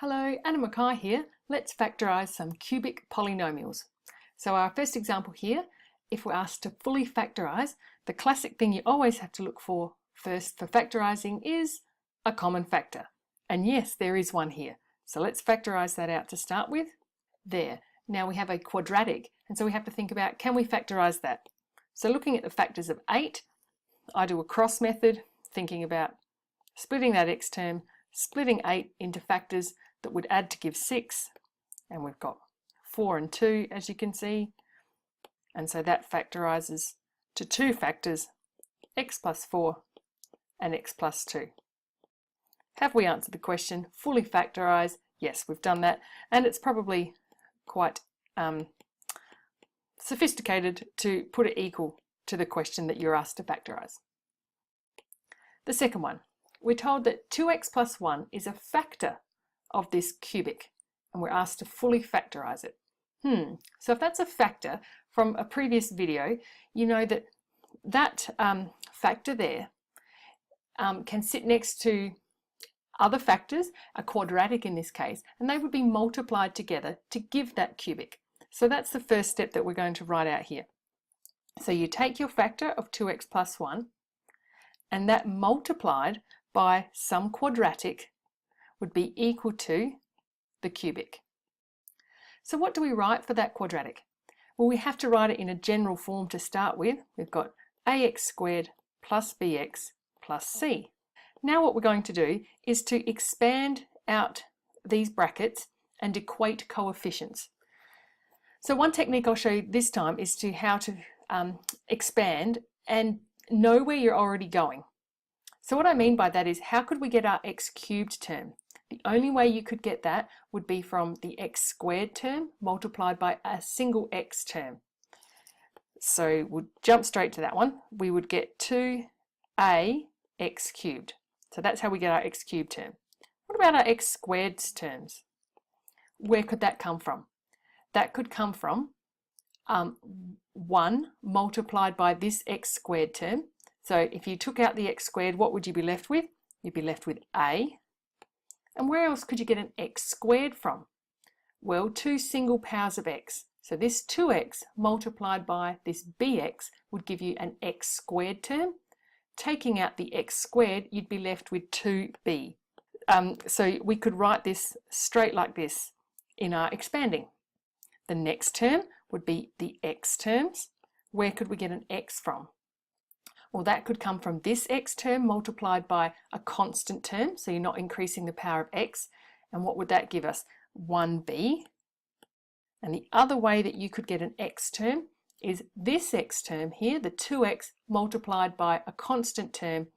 Hello, Anna Mackay here. Let's factorise some cubic polynomials. So our first example here, if we're asked to fully factorise, the classic thing you always have to look for first for factorising is a common factor. And yes, there is one here. So let's factorise that out to start with. There. Now we have a quadratic, and so we have to think about, can we factorise that? So looking at the factors of 8, I do a cross method, thinking about splitting that x term, splitting 8 into factors that would add to give 6, and we've got 4 and 2 as you can see, and so that factorises to two factors, x plus 4 and x plus 2. Have we answered the question, fully factorise? Yes, we've done that, and it's probably quite sophisticated to put it equal to the question that you're asked to factorise. The second one, we're told that 2x plus 1 is a factor of this cubic, and we're asked to fully factorise it. So if that's a factor from a previous video, you know that that factor there can sit next to other factors, a quadratic in this case, and they would be multiplied together to give that cubic. So that's the first step that we're going to write out here. So you take your factor of 2x plus 1, and that multiplied by some quadratic would be equal to the cubic. So what do we write for that quadratic? Well, we have to write it in a general form to start with. We've got ax squared plus bx plus c. Now what we're going to do is to expand out these brackets and equate coefficients. So one technique I'll show you this time is to how to expand and know where you're already going. So what I mean by that is, how could we get our x cubed term? The only way you could get that would be from the x squared term multiplied by a single x term. So we'll jump straight to that one. We would get 2a x cubed. So that's how we get our x cubed term. What about our x squared terms? Where could that come from? That could come from 1 multiplied by this x squared term. So if you took out the x squared, what would you be left with? You'd be left with a. And where else could you get an x squared from? Well, 2 single powers of x. So this 2x multiplied by this bx would give you an x squared term. Taking out the x squared, you'd be left with 2b. So we could write this straight like this in our expanding. The next term would be the x terms. Where could we get an x from? Well, that could come from this x term multiplied by a constant term, so you're not increasing the power of x. And what would that give us? 1b. And the other way that you could get an x term is this x term here, the 2x multiplied by a constant term,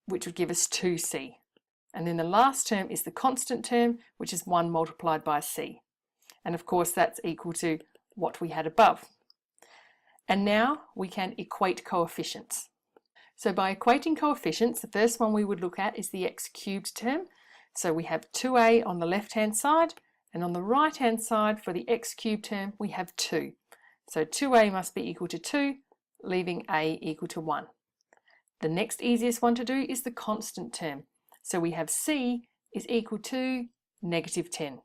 which would give us 2c. And then the last term is the constant term, which is 1 multiplied by c. And of course, that's equal to what we had above. And now we can equate coefficients. So by equating coefficients, the first one we would look at is the x cubed term. So we have 2a on the left-hand side, and on the right-hand side for the x cubed term, we have 2. So 2a must be equal to 2, leaving a equal to 1. The next easiest one to do is the constant term. So we have c is equal to negative 10.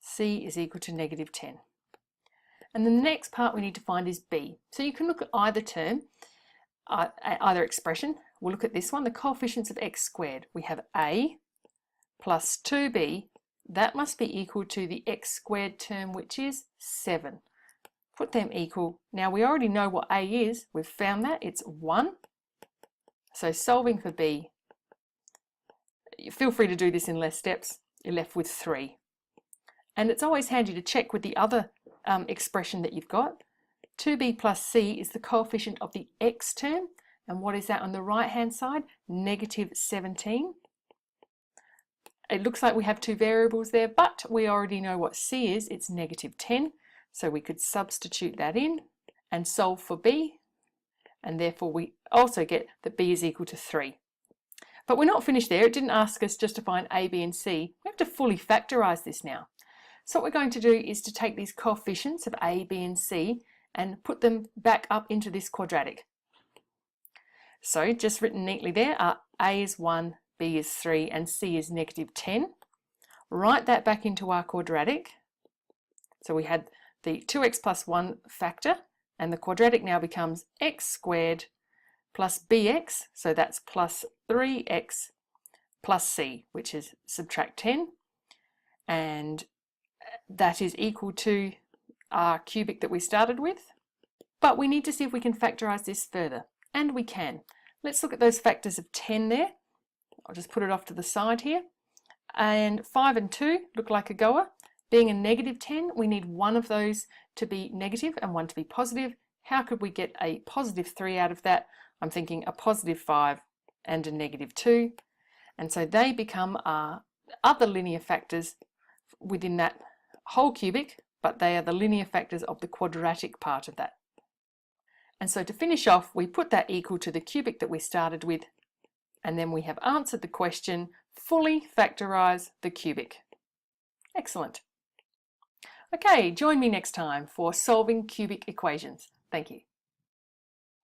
c is equal to negative 10. And then the next part we need to find is b. So you can look at either term, either expression. We'll look at this one, the coefficients of x squared. We have a plus 2b. That must be equal to the x squared term, which is 7. Put them equal. Now we already know what a is. We've found that. It's 1. So solving for b, feel free to do this in less steps. You're left with 3. And it's always handy to check with the other expression that you've got. 2b plus c is the coefficient of the x term. And what is that on the right-hand side? Negative 17. It looks like we have two variables there, but we already know what c is. It's negative 10. So we could substitute that in and solve for b. And therefore we also get that b is equal to 3. But we're not finished there. It didn't ask us just to find a, b and c. We have to fully factorise this now. So what we're going to do is to take these coefficients of a, b and c and put them back up into this quadratic. So just written neatly there, a is 1, b is 3 and c is negative 10. write that back into our quadratic. So we had the 2x plus 1 factor, and the quadratic now becomes x squared plus bx, so that's plus 3x plus c, which is subtract 10, and that is equal to our cubic that we started with. But we need to see if we can factorise this further, and we can. Let's look at those factors of 10 there. I'll just put it off to the side here. And 5 and 2 look like a goer. Being a negative 10, we need one of those to be negative and one to be positive. How could we get a positive 3 out of that? I'm thinking a positive 5 and a negative 2. And so they become our other linear factors within that whole cubic, but they are the linear factors of the quadratic part of that. And so to finish off, we put that equal to the cubic that we started with, and then we have answered the question, fully factorise the cubic. Excellent. Okay, join me next time for solving cubic equations. Thank you.